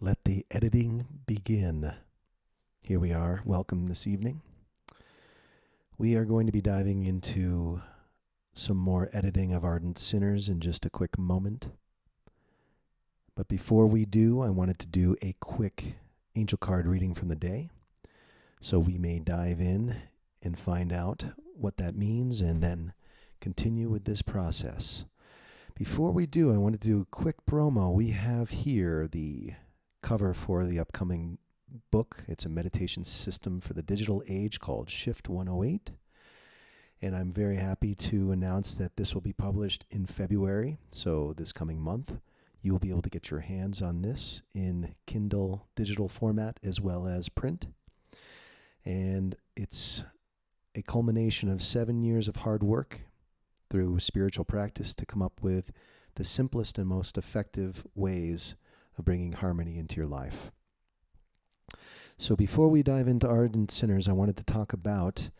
Let the editing begin. Here we are. Welcome this evening. We are going to be diving into some more editing of Ardent Sinners in just a quick moment. But before we do, I wanted to do a quick angel card reading from the day, so we may dive in and find out what that means and then continue with this process. Before we do, I want to do a quick promo. We have here the cover for the upcoming book. It's a meditation system for the digital age called Shift 108. And I'm very happy to announce that this will be published in February. So this coming month, you will be able to get your hands on this in Kindle digital format as well as print. And it's a culmination of 7 years of hard work through spiritual practice to come up with the simplest and most effective ways of bringing harmony into your life. So before we dive into Ardent Sinners, I wanted to talk about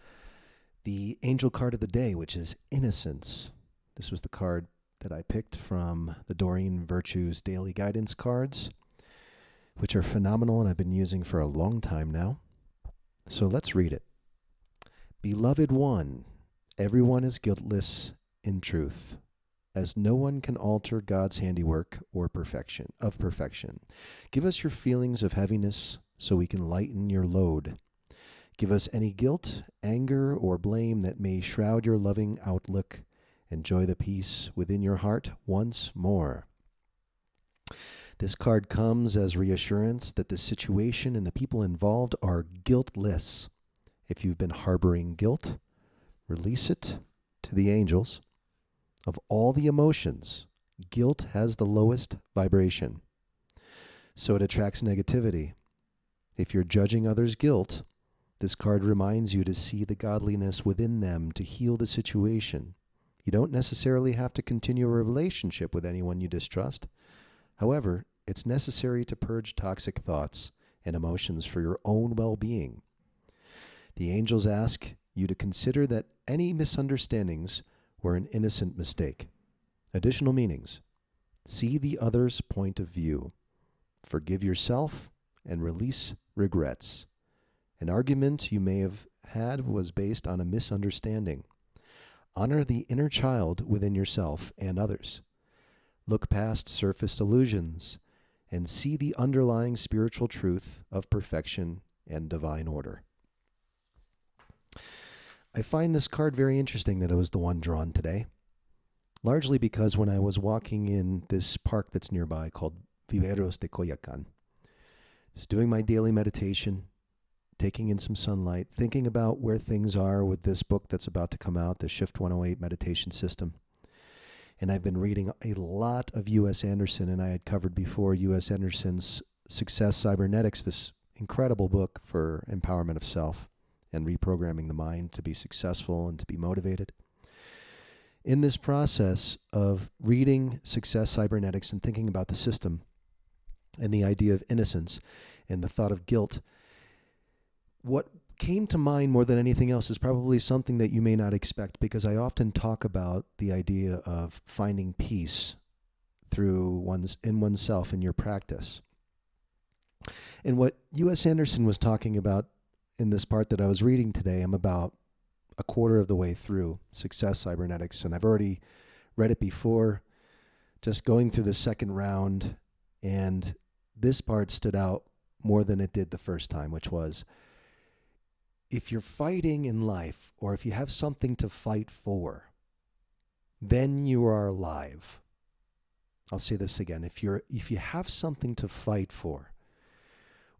the angel card of the day, which is Innocence. This was the card that I picked from the Doreen Virtues Daily Guidance cards, which are phenomenal and I've been using for a long time now. So let's read it. Beloved one, everyone is guiltless in truth, as no one can alter God's handiwork or perfection. Give us your feelings of heaviness so we can lighten your load. Give us any guilt, anger, or blame that may shroud your loving outlook. Enjoy the peace within your heart once more. This card comes as reassurance that the situation and the people involved are guiltless. If you've been harboring guilt, release it to the angels. Of all the emotions, guilt has the lowest vibration, so it attracts negativity. If you're judging others' guilt, this card reminds you to see the godliness within them to heal the situation. You don't necessarily have to continue a relationship with anyone you distrust. However, it's necessary to purge toxic thoughts and emotions for your own well-being. The angels ask you to consider that any misunderstandings were an innocent mistake. Additional meanings. See the other's point of view. Forgive yourself and release regrets. An argument you may have had was based on a misunderstanding. Honor the inner child within yourself and others. Look past surface illusions and see the underlying spiritual truth of perfection and divine order. I find this card very interesting that it was the one drawn today, largely because when I was walking in this park that's nearby called Viveros de Coyoacan, just doing my daily meditation, taking in some sunlight, thinking about where things are with this book that's about to come out, the Shift 108 meditation system. And I've been reading a lot of U.S. Anderson, and I had covered before U.S. Anderson's Success Cybernetics, this incredible book for empowerment of self and reprogramming the mind to be successful and to be motivated. In this process of reading Success Cybernetics and thinking about the system and the idea of innocence and the thought of guilt, what came to mind more than anything else is probably something that you may not expect, because I often talk about the idea of finding peace through oneself in your practice. And what U.S. Anderson was talking about in this part that I was reading today, I'm about a quarter of the way through Success Cybernetics, and I've already read it before, just going through the second round, and this part stood out more than it did the first time, which was, if you're fighting in life, or if you have something to fight for, then you are alive. I'll say this again. If you have something to fight for,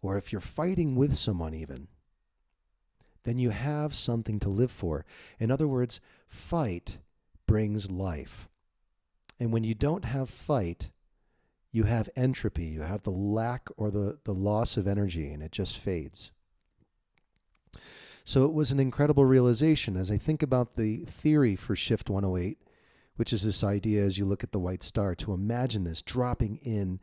or if you're fighting with someone even, then you have something to live for. In other words, fight brings life. And when you don't have fight, you have entropy. You have the lack or the loss of energy, and it just fades. So it was an incredible realization as I think about the theory for Shift 108, which is this idea as you look at the white star, to imagine this dropping in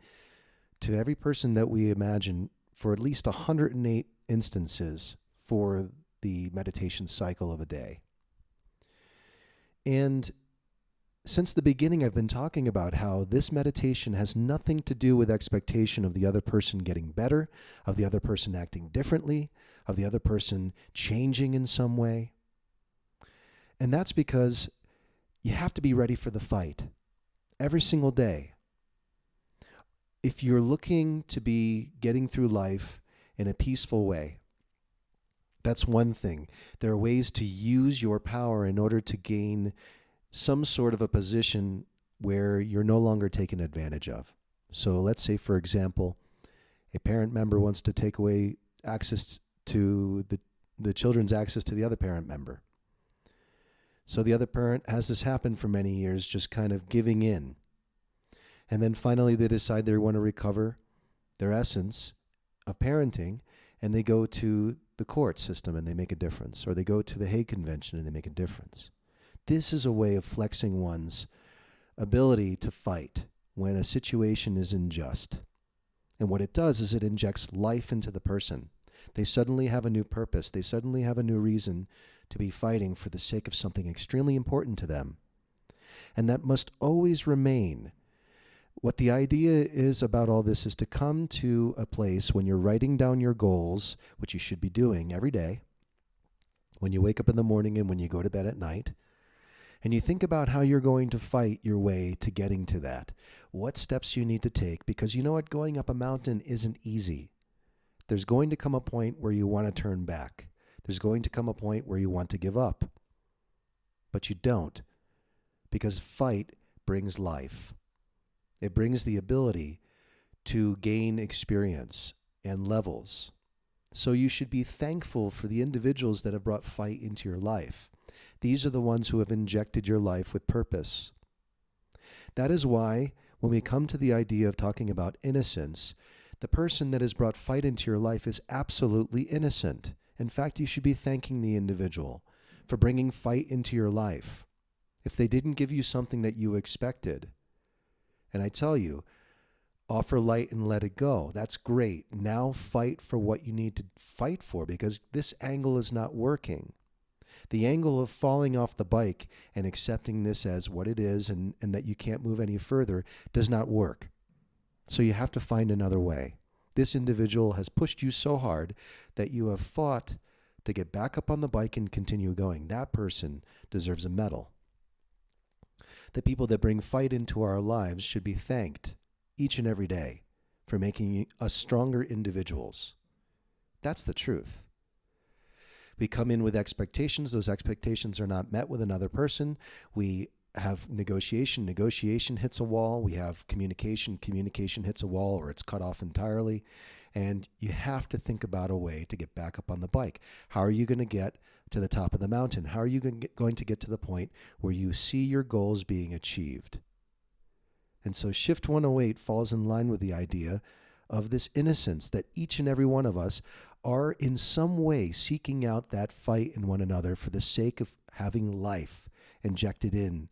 to every person that we imagine for at least 108 instances for the meditation cycle of a day. And since the beginning, I've been talking about how this meditation has nothing to do with expectation of the other person getting better, of the other person acting differently, of the other person changing in some way. And that's because you have to be ready for the fight every single day. If you're looking to be getting through life in a peaceful way, that's one thing. There are ways to use your power in order to gain some sort of a position where you're no longer taken advantage of. So let's say, for example, a parent member wants to take away access to the children's access to the other parent member. So the other parent has this happen for many years, just kind of giving in. And then finally they decide they want to recover their essence of parenting, and they go to the court system and they make a difference, or they go to the Hague Convention and they make a difference. This is a way of flexing one's ability to fight when a situation is unjust. And what it does is it injects life into the person. They suddenly have a new purpose. They suddenly have a new reason to be fighting for the sake of something extremely important to them. And that must always remain. What the idea is about all this is to come to a place when you're writing down your goals, which you should be doing every day, when you wake up in the morning and when you go to bed at night, and you think about how you're going to fight your way to getting to that, what steps you need to take, because you know what, going up a mountain isn't easy. There's going to come a point where you want to turn back. There's going to come a point where you want to give up. But you don't, because fight brings life. It brings the ability to gain experience and levels. So you should be thankful for the individuals that have brought fight into your life. These are the ones who have injected your life with purpose. That is why when we come to the idea of talking about innocence, the person that has brought fight into your life is absolutely innocent. In fact, you should be thanking the individual for bringing fight into your life. If they didn't give you something that you expected, and I tell you, offer light and let it go. That's great. Now fight for what you need to fight for, because this angle is not working. The angle of falling off the bike and accepting this as what it is and that you can't move any further does not work. So you have to find another way. This individual has pushed you so hard that you have fought to get back up on the bike and continue going. That person deserves a medal. The people that bring fight into our lives should be thanked each and every day for making us stronger individuals. That's the truth. We come in with expectations. Those expectations are not met with another person. We have negotiation. Negotiation hits a wall. We have communication. Communication hits a wall, or it's cut off entirely. And you have to think about a way to get back up on the bike. How are you going to get to the top of the mountain? How are you going to get to the point where you see your goals being achieved? And so Shift 108 falls in line with the idea of this innocence that each and every one of us are in some way seeking out that fight in one another for the sake of having life injected in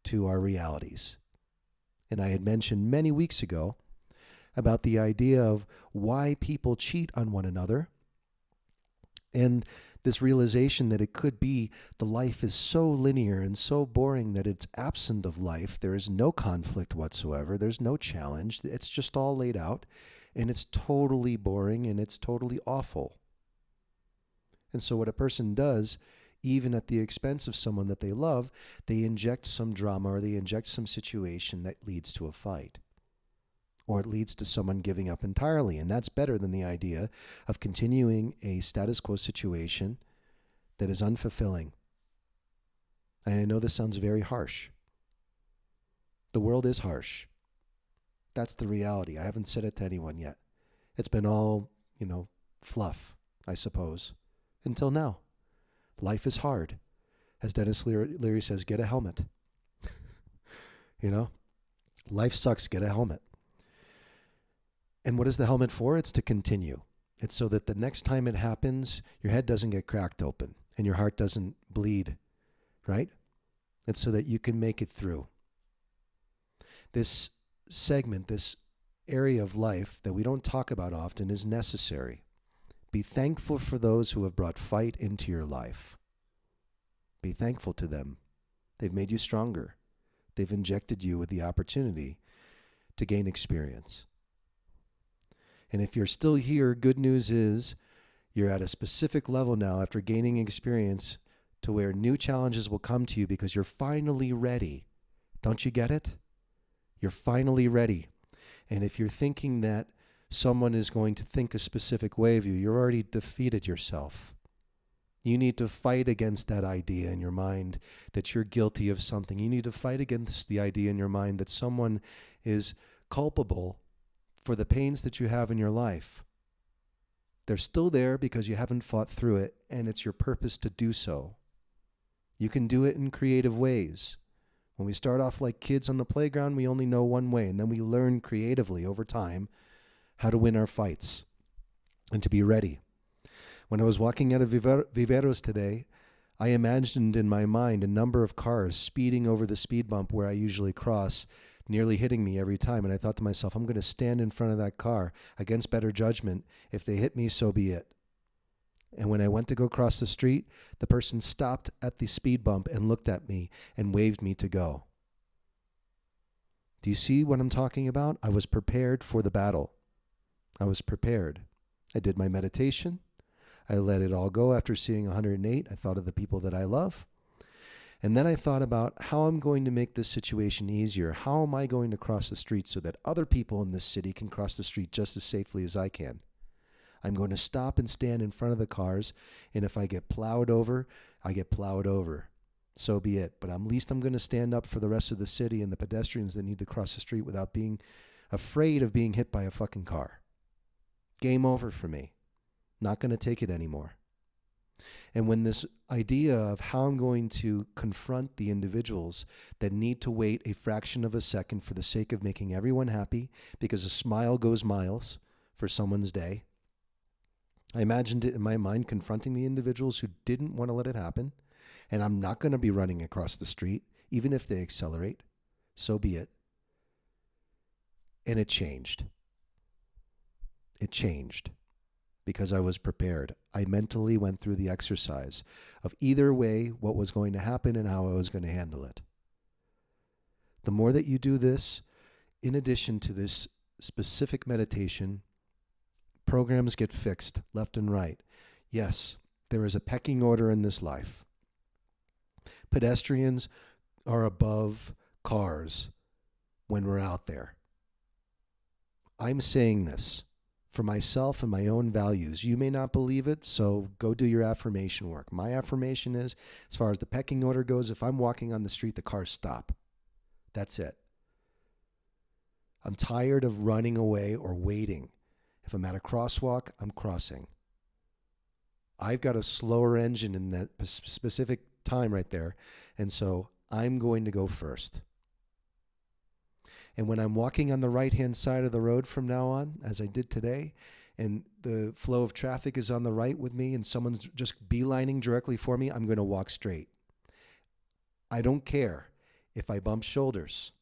to our realities. And I had mentioned many weeks ago about the idea of why people cheat on one another, and this realization that it could be the life is so linear and so boring that it's absent of life. There is no conflict whatsoever. There's no challenge. It's just all laid out, and it's totally boring and it's totally awful. And so what a person does, even at the expense of someone that they love, they inject some drama or they inject some situation that leads to a fight. Or it leads to someone giving up entirely. And that's better than the idea of continuing a status quo situation that is unfulfilling. And I know this sounds very harsh. The world is harsh. That's the reality. I haven't said it to anyone yet. It's been all, fluff, I suppose, until now. Life is hard. As Dennis Leary says, get a helmet. Life sucks, get a helmet. And what is the helmet for? It's to continue. It's so that the next time it happens, your head doesn't get cracked open and your heart doesn't bleed, right? It's so that you can make it through. This segment, this area of life that we don't talk about often is necessary. Be thankful for those who have brought fight into your life. Be thankful to them. They've made you stronger. They've injected you with the opportunity to gain experience. And if you're still here, good news is you're at a specific level now after gaining experience to where new challenges will come to you because you're finally ready. Don't you get it? You're finally ready. And if you're thinking that someone is going to think a specific way of you, you're already defeated yourself. You need to fight against that idea in your mind that you're guilty of something. You need to fight against the idea in your mind that someone is culpable for the pains that you have in your life. They're still there because you haven't fought through it, and it's your purpose to do so. You can do it in creative ways. When we start off like kids on the playground, we only know one way, and then we learn creatively over time how to win our fights and to be ready. When I was walking out of Viveros today, I imagined in my mind a number of cars speeding over the speed bump where I usually cross, nearly hitting me every time. And I thought to myself, I'm going to stand in front of that car against better judgment. If they hit me, so be it. And when I went to go cross the street, the person stopped at the speed bump and looked at me and waved me to go. Do you see what I'm talking about? I was prepared for the battle. I was prepared. I did my meditation. I let it all go after seeing 108. I thought of the people that I love. And then I thought about how I'm going to make this situation easier. How am I going to cross the street so that other people in this city can cross the street just as safely as I can? I'm going to stop and stand in front of the cars, and if I get plowed over, I get plowed over. So be it. But at least I'm going to stand up for the rest of the city and the pedestrians that need to cross the street without being afraid of being hit by a fucking car. Game over for me. Not going to take it anymore. And when this idea of how I'm going to confront the individuals that need to wait a fraction of a second for the sake of making everyone happy, because a smile goes miles for someone's day, I imagined it in my mind confronting the individuals who didn't want to let it happen, and I'm not going to be running across the street, even if they accelerate. So be it. And it changed. It changed. Because I was prepared. I mentally went through the exercise of either way what was going to happen and how I was going to handle it. The more that you do this, in addition to this specific meditation, programs get fixed left and right. Yes, there is a pecking order in this life. Pedestrians are above cars when we're out there. I'm saying this for myself and my own values. You may not believe it, so go do your affirmation work. My affirmation is, as far as the pecking order goes, if I'm walking on the street, the cars stop. That's it. I'm tired of running away or waiting. If I'm at a crosswalk, I'm crossing. I've got a slower engine in that specific time right there, and so I'm going to go first. And when I'm walking on the right-hand side of the road from now on, as I did today, and the flow of traffic is on the right with me and someone's just beelining directly for me, I'm going to walk straight. I don't care if I bump shoulders,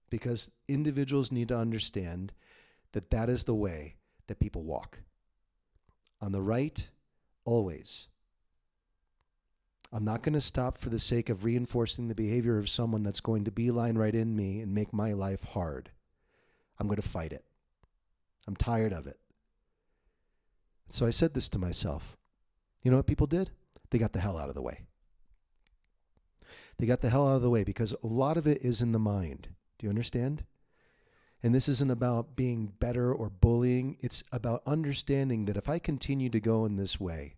because individuals need to understand that that is the way that people walk. On the right, always. I'm not going to stop for the sake of reinforcing the behavior of someone that's going to beeline right in me and make my life hard. I'm going to fight it. I'm tired of it. So I said this to myself. You know what people did? They got the hell out of the way. They got the hell out of the way because a lot of it is in the mind. Do you understand? And this isn't about being better or bullying. It's about understanding that if I continue to go in this way,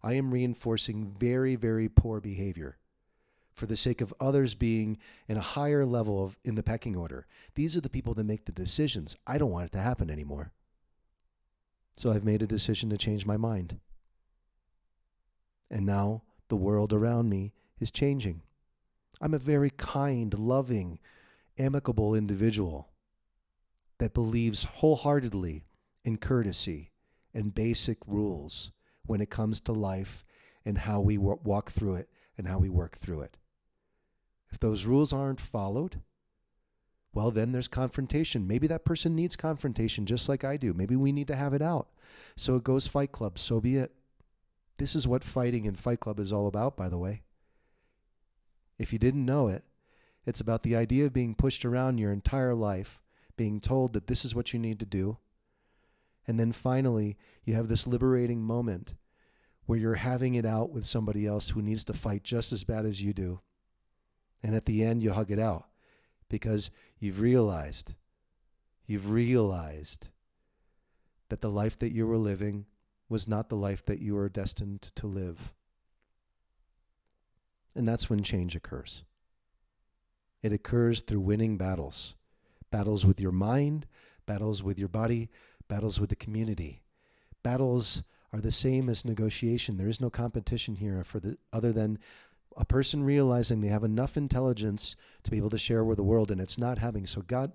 I am reinforcing very, very poor behavior for the sake of others being in a higher level in the pecking order. These are the people that make the decisions. I don't want it to happen anymore. So I've made a decision to change my mind. And now the world around me is changing. I'm a very kind, loving, amicable individual that believes wholeheartedly in courtesy and basic rules when it comes to life and how we walk through it and how we work through it. If those rules aren't followed, well, then there's confrontation. Maybe that person needs confrontation just like I do. Maybe we need to have it out. So it goes Fight Club, so be it. This is what fighting in Fight Club is all about, by the way. If you didn't know it, It's about the idea of being pushed around your entire life, being told that this is what you need to do. And then finally, you have this liberating moment where you're having it out with somebody else who needs to fight just as bad as you do. And at the end, you hug it out because you've realized that the life that you were living was not the life that you were destined to live. And that's when change occurs. It occurs through winning battles. Battles with your mind, battles with your body, battles with the community. Battles are the same as negotiation. There is no competition here other than a person realizing they have enough intelligence to be able to share with the world, and it's not happening. So God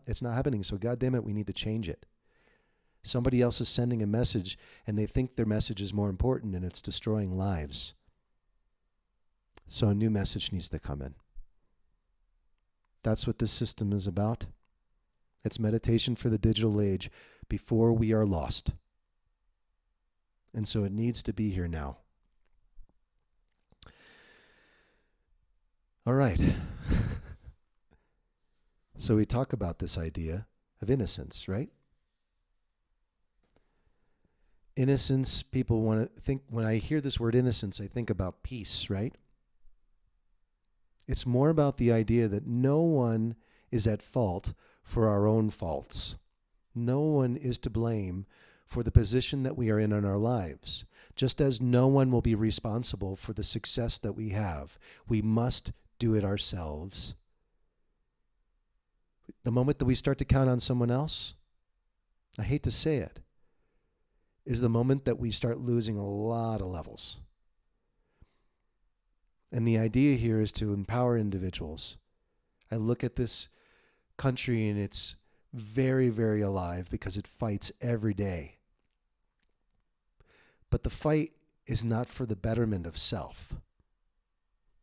damn it, we need to change it. Somebody else is sending a message, and they think their message is more important, and it's destroying lives. So a new message needs to come in. That's what this system is about. It's meditation for the digital age before we are lost. And so it needs to be here now. All right. So we talk about this idea of innocence, right? Innocence, people want to think, when I hear this word innocence, I think about peace, right? It's more about the idea that no one is at fault for our own faults. No one is to blame for the position that we are in our lives. Just as no one will be responsible for the success that we have, we must do it ourselves. The moment that we start to count on someone else, I hate to say it, is the moment that we start losing a lot of levels. And the idea here is to empower individuals. I look at this country and it's very, very alive because it fights every day. But the fight is not for the betterment of self.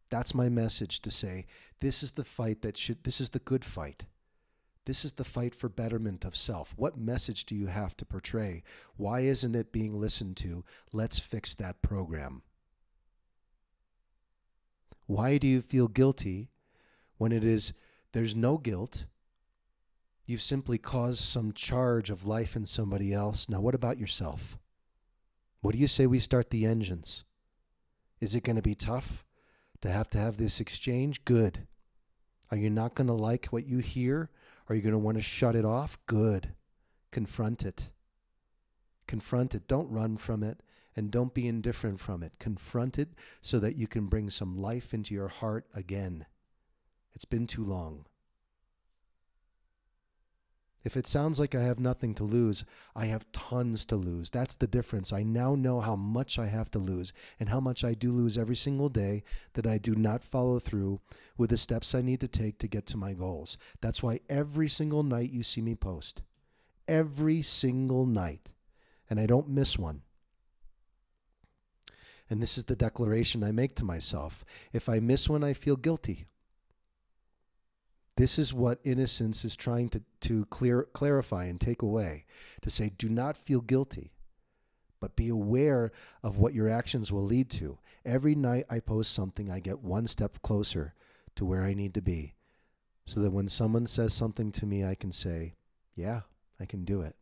That's my message, to say, this is the fight this is the good fight. This is the fight for betterment of self. What message do you have to portray? Why isn't it being listened to? Let's fix that program. Why do you feel guilty when there's no guilt? You've simply caused some charge of life in somebody else. Now, what about yourself? What do you say we start the engines? Is it going to be tough to have this exchange? Good. Are you not going to like what you hear? Are you going to want to shut it off? Good. Confront it. Confront it. Don't run from it, and don't be indifferent from it. Confront it so that you can bring some life into your heart again. It's been too long. If it sounds like I have nothing to lose, I have tons to lose. That's the difference. I now know how much I have to lose and how much I do lose every single day that I do not follow through with the steps I need to take to get to my goals. That's why every single night you see me post. Every single night. And I don't miss one. And this is the declaration I make to myself. If I miss one, I feel guilty. This is what innocence is trying to clarify and take away. To say, do not feel guilty, but be aware of what your actions will lead to. Every night I post something, I get one step closer to where I need to be. So that when someone says something to me, I can say, yeah, I can do it.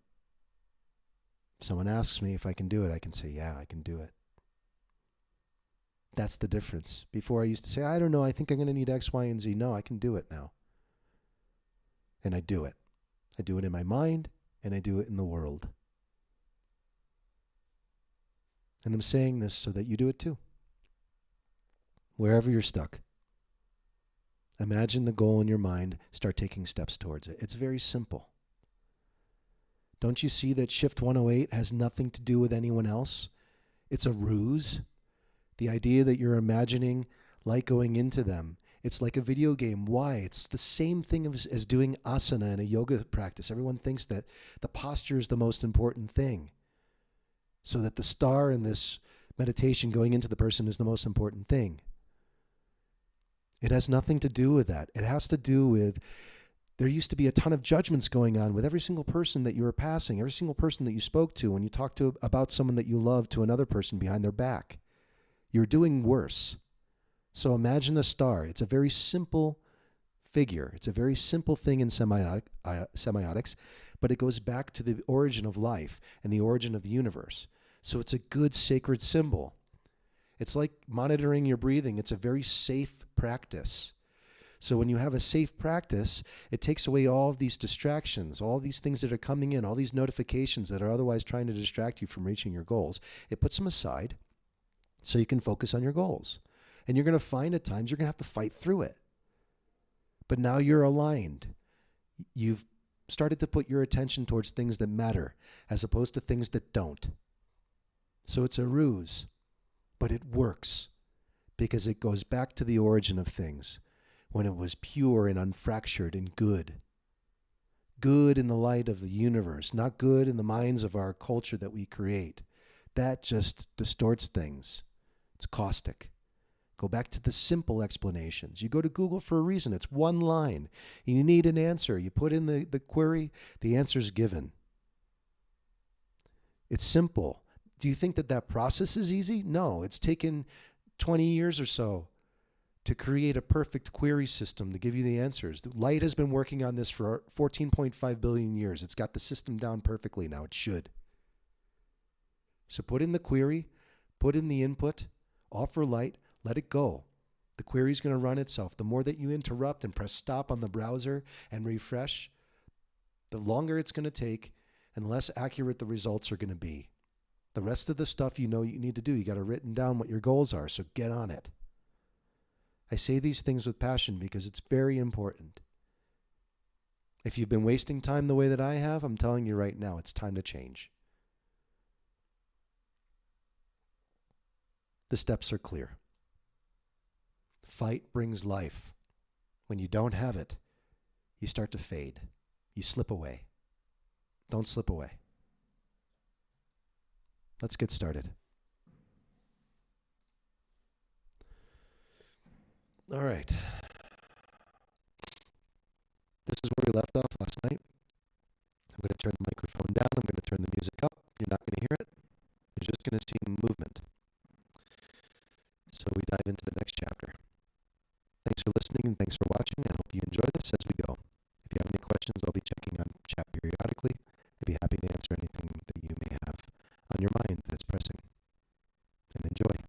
If someone asks me if I can do it, I can say, yeah, I can do it. That's the difference. Before I used to say, I don't know, I think I'm going to need X, Y, and Z. No, I can do it now. And I do it. I do it in my mind, and I do it in the world. And I'm saying this so that you do it too. Wherever you're stuck, imagine the goal in your mind, start taking steps towards it. It's very simple. Don't you see that Shift 108 has nothing to do with anyone else? It's a ruse. The idea that you're imagining light going into them. It's like a video game. Why? It's the same thing as doing asana in a yoga practice. Everyone thinks that the posture is the most important thing. So that the star in this meditation going into the person is the most important thing. It has nothing to do with that. It has to do with, there used to be a ton of judgments going on with every single person that you were passing, every single person that you spoke to when you talked to about someone that you loved to another person behind their back. You're doing worse. So imagine a star. It's a very simple figure. It's a very simple thing in semiotics, but it goes back to the origin of life and the origin of the universe. So it's a good sacred symbol. It's like monitoring your breathing. It's a very safe practice. So when you have a safe practice, it takes away all of these distractions, all these things that are coming in, all these notifications that are otherwise trying to distract you from reaching your goals. It puts them aside so you can focus on your goals. And you're going to find at times you're going to have to fight through it. But now you're aligned. You've started to put your attention towards things that matter as opposed to things that don't. So it's a ruse, but it works because it goes back to the origin of things when it was pure and unfractured and good. Good in the light of the universe, not good in the minds of our culture that we create. That just distorts things. It's caustic. Go back to the simple explanations. You go to Google for a reason. It's one line. You need an answer. You put in the query, the answer's given. It's simple. Do you think that process is easy? No, it's taken 20 years or so to create a perfect query system to give you the answers. Light has been working on this for 14.5 billion years. It's got the system down perfectly now. It should. So put in the query, put in the input, offer light, let it go. The query is going to run itself. The more that you interrupt and press stop on the browser and refresh, the longer it's going to take and less accurate the results are going to be. The rest of the stuff you know you need to do, you got to written down what your goals are, so get on it. I say these things with passion because it's very important. If you've been wasting time the way that I have, I'm telling you right now, it's time to change. The steps are clear. Fight brings life. When you don't have it, you start to fade. You slip away. Don't slip away. Let's get started. All right. This is where we left off last night. I'm going to turn the microphone down. I'm going to turn the music up. You're not going to hear it. You're just going to see movement. So we dive into the next chapter. Thanks for listening and thanks for watching. I hope you enjoy this as we go. If you have any questions, I'll be checking on chat periodically. I'd be happy to answer anything that you may have on your mind that's pressing. And enjoy.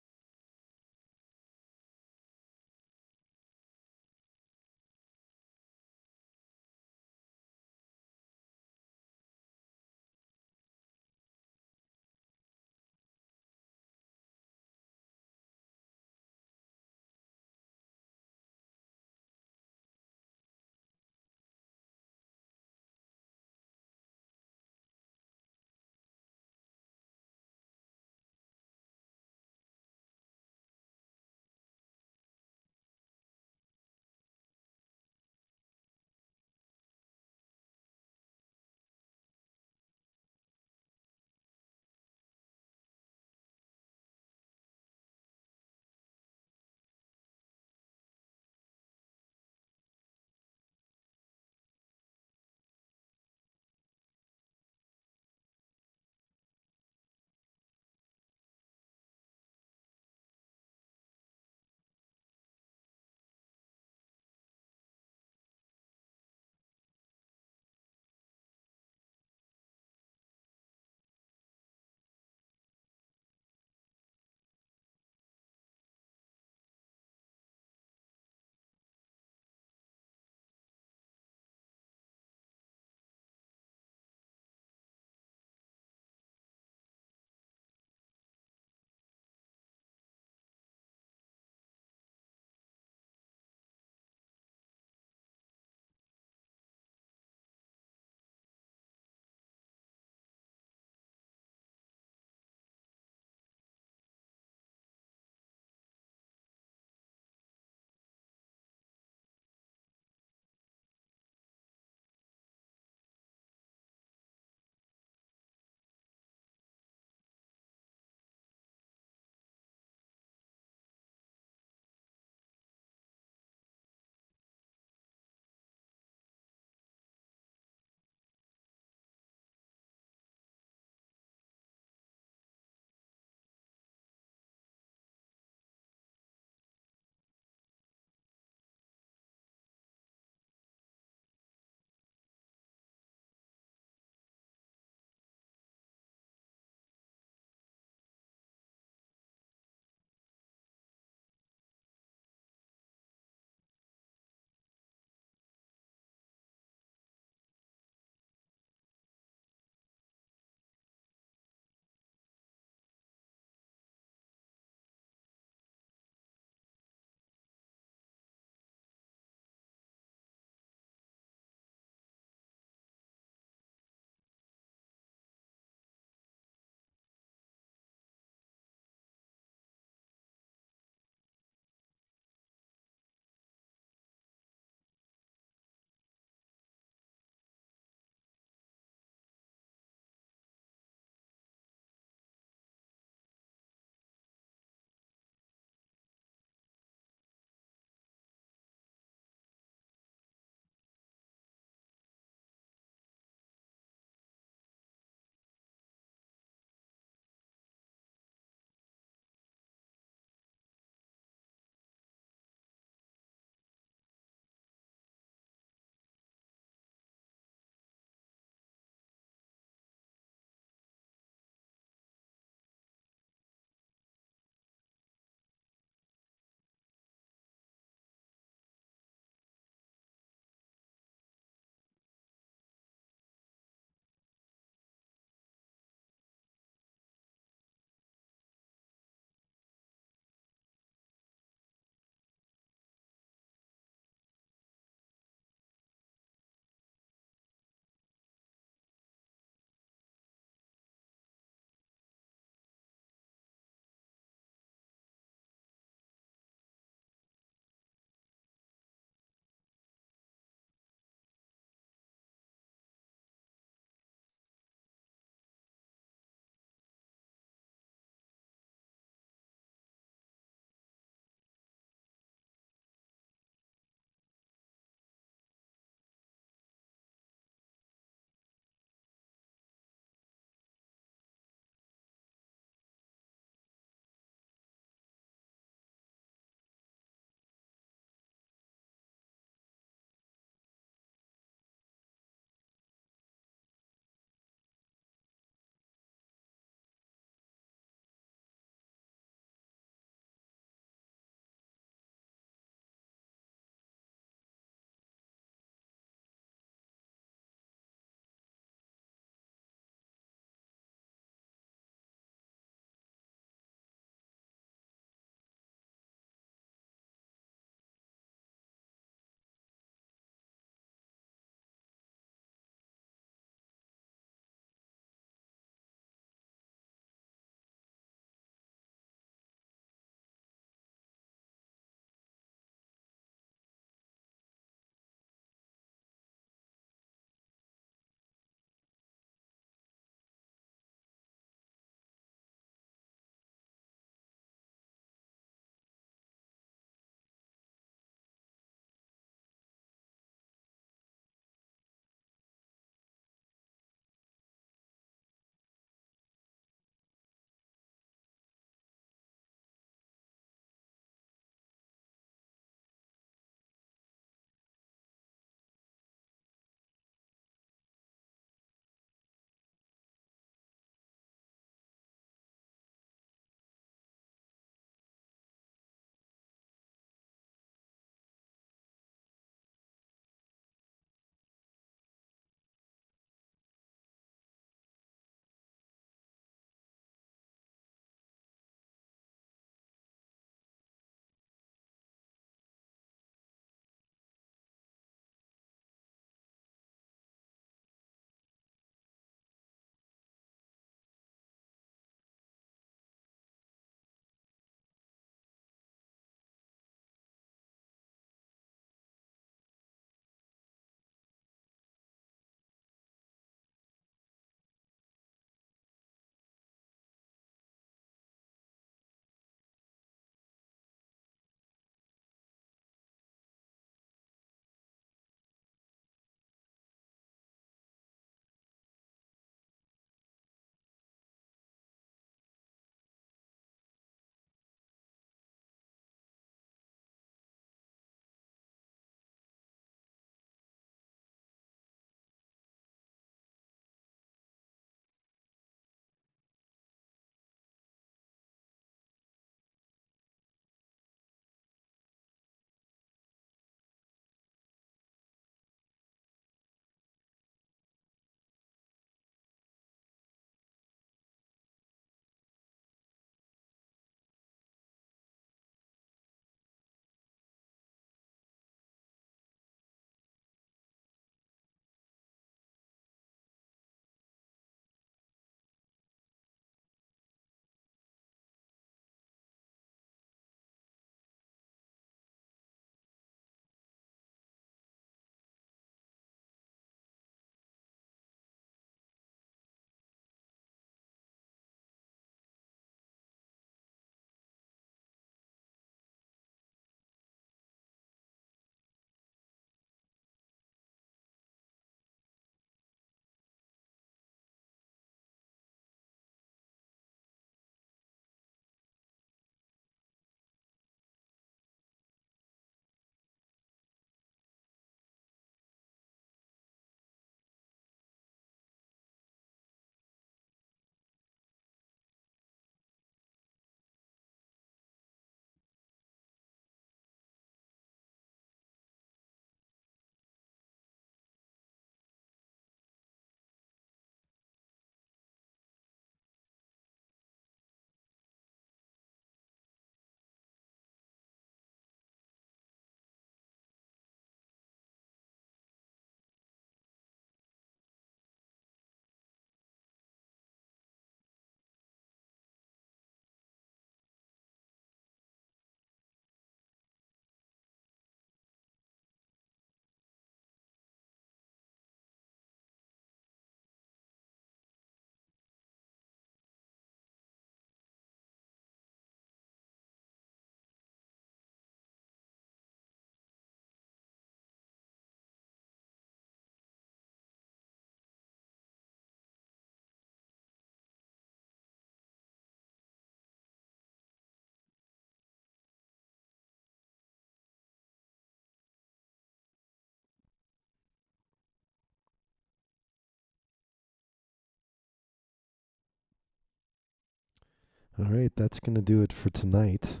All right, that's going to do it for tonight.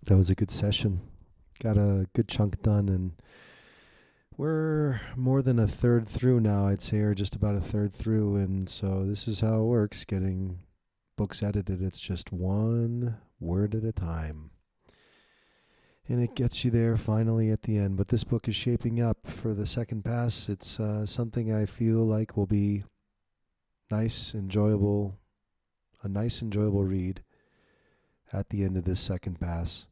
That was a good session. Got a good chunk done, and we're more than a third through now, I'd say, or just about a third through. And so this is how it works, getting books edited. It's just one word at a time. And it gets you there finally at the end. But this book is shaping up for the second pass. It's something I feel like will be a nice, enjoyable read at the end of this second pass.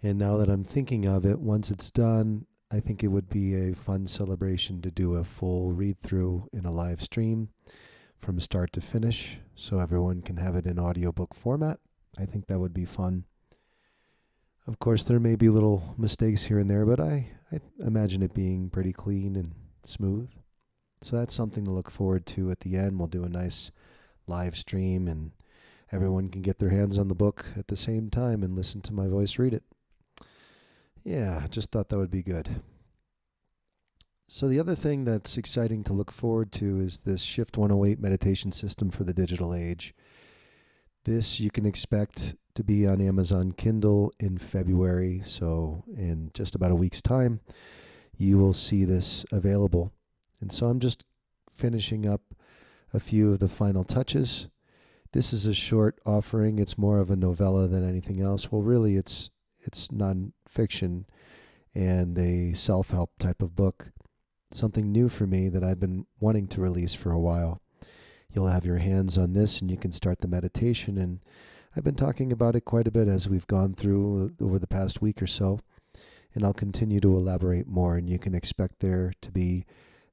And now that I'm thinking of it, once it's done, I think it would be a fun celebration to do a full read through in a live stream from start to finish so everyone can have it in audiobook format. I think that would be fun. Of course, there may be little mistakes here and there, but I imagine it being pretty clean and smooth. So that's something to look forward to at the end. We'll do a nice live stream and everyone can get their hands on the book at the same time and listen to my voice read it. Yeah, just thought that would be good. So the other thing that's exciting to look forward to is this Shift 108 meditation system for the digital age. This you can expect to be on Amazon Kindle in February, so in just about a week's time, you will see this available. And so I'm just finishing up a few of the final touches. This is a short offering. It's more of a novella than anything else. Well, really, it's nonfiction and a self-help type of book. Something new for me that I've been wanting to release for a while. You'll have your hands on this and you can start the meditation. And I've been talking about it quite a bit as we've gone through over the past week or so. And I'll continue to elaborate more. And you can expect there to be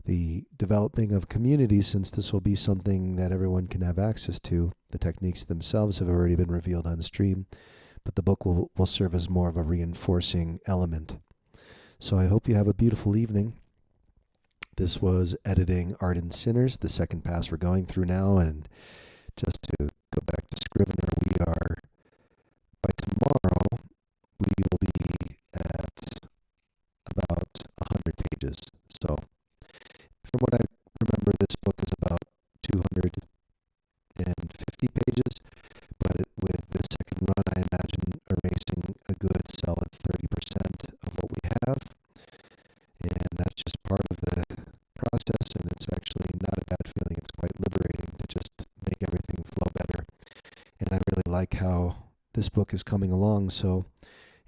the developing of community, since this will be something that everyone can have access to. The techniques themselves have already been revealed on stream, but the book will serve as more of a reinforcing element. So I hope you have a beautiful evening. This was editing Ardent Sinners, the second pass we're going through now. And just to go back to Scrivener, by tomorrow, we will be at about 100 pages. So from what I remember, this book is about 250 pages, but with the second run, I imagine erasing a good solid 30% of what we have. And that's just part of the process, and it's actually not a bad feeling. It's quite liberating to just make everything flow better. And I really like how this book is coming along. So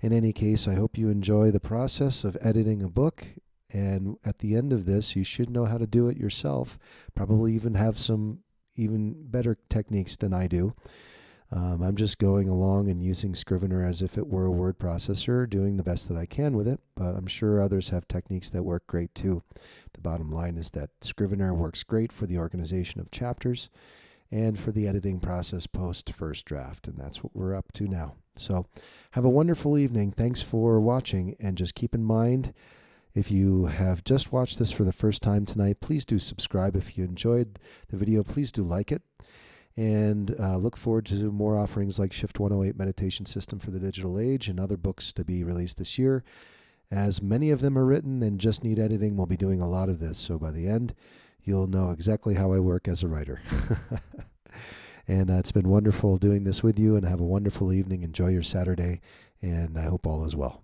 in any case, I hope you enjoy the process of editing a book. And at the end of this, you should know how to do it yourself. Probably even have some even better techniques than I do. I'm just going along and using Scrivener as if it were a word processor, doing the best that I can with it, but I'm sure others have techniques that work great too. The bottom line is that Scrivener works great for the organization of chapters and for the editing process post first draft, and that's what we're up to now. So have a wonderful evening. Thanks for watching, and just keep in mind, if you have just watched this for the first time tonight, please do subscribe. If you enjoyed the video, please do like it. And look forward to more offerings like Shift 108 Meditation System for the Digital Age and other books to be released this year. As many of them are written and just need editing, we'll be doing a lot of this. So by the end, you'll know exactly how I work as a writer. And it's been wonderful doing this with you, and have a wonderful evening. Enjoy your Saturday, and I hope all is well.